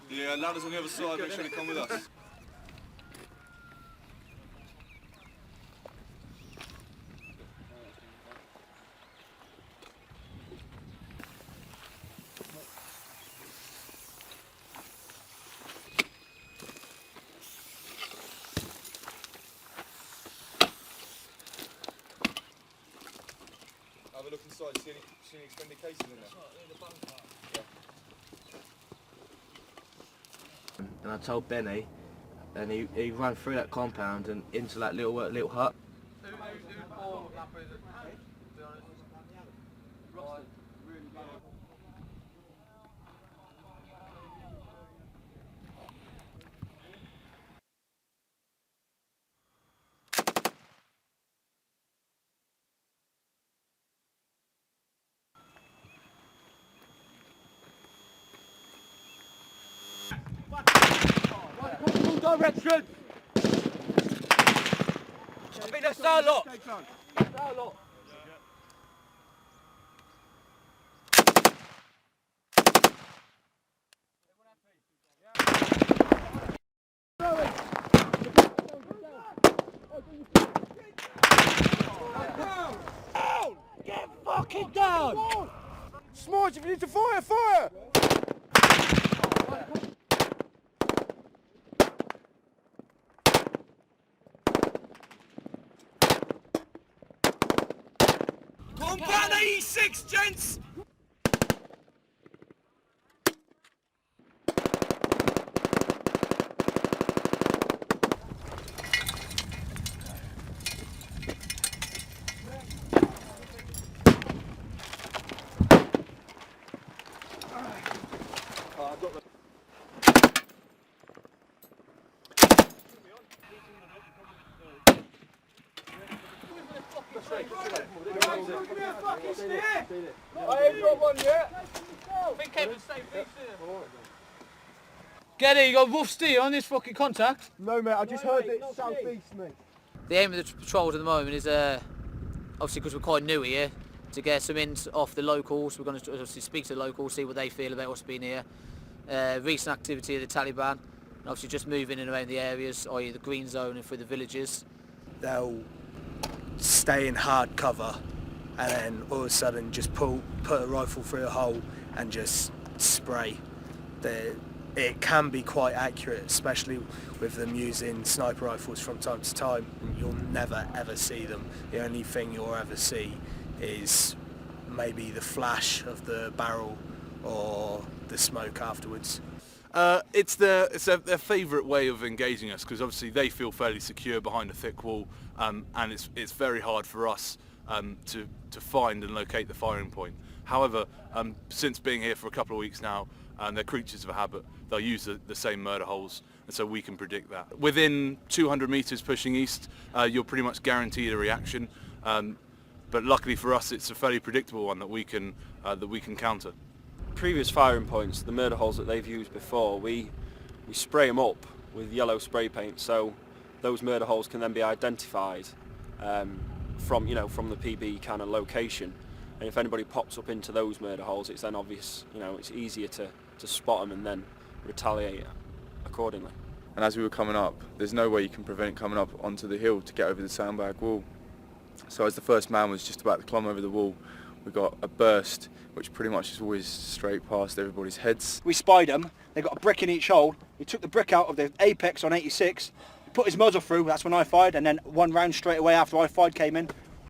Yeah, ladders on the other side, make sure they come with us. Have a look inside, see any extended cases in there? And I told Benny, and he ran through that compound and into that little hut. Direction! I think that's our lot. That's our lot. Down! Get fucking down! Smart, if you need to fire, fire! Combat 86, gents! I ain't got one yet. Get it, you got rough steer on this fucking contact? No mate, I just heard it southeast mate. The aim of the patrols at the moment is, obviously because we're quite new here, to get some ins off the locals. We're going to obviously speak to the locals, see what they feel about what's been here. Recent activity of the Taliban, and obviously just moving in around the areas, i.e. the green zone and through the villages. They'll stay in hard cover and then all of a sudden just put a rifle through a hole and just spray. It can be quite accurate, especially with them using sniper rifles from time to time. You'll never ever see them. The only thing you'll ever see is maybe the flash of the barrel or the smoke afterwards. It's their favourite way of engaging us, because obviously they feel fairly secure behind a thick wall, and it's very hard for us to find and locate the firing point. However, since being here for a couple of weeks now, they're creatures of habit. They'll use the same murder holes, and so we can predict that. Within 200 metres pushing east, you're pretty much guaranteed a reaction. But luckily for us, it's a fairly predictable one that we can counter. Previous firing points, the murder holes that they've used before, we spray them up with yellow spray paint, so those murder holes can then be identified from the PB kind of location. And if anybody pops up into those murder holes, it's then obvious, it's easier to spot them and then retaliate accordingly. And as we were coming up, there's no way you can prevent coming up onto the hill to get over the sandbag wall. So as the first man was just about to climb over the wall, we got a burst, which pretty much is always straight past everybody's heads. We spied them, they got a brick in each hole, we took the brick out of the apex on 86, put his muzzle through, that's when I fired, and then one round straight away after I fired came in,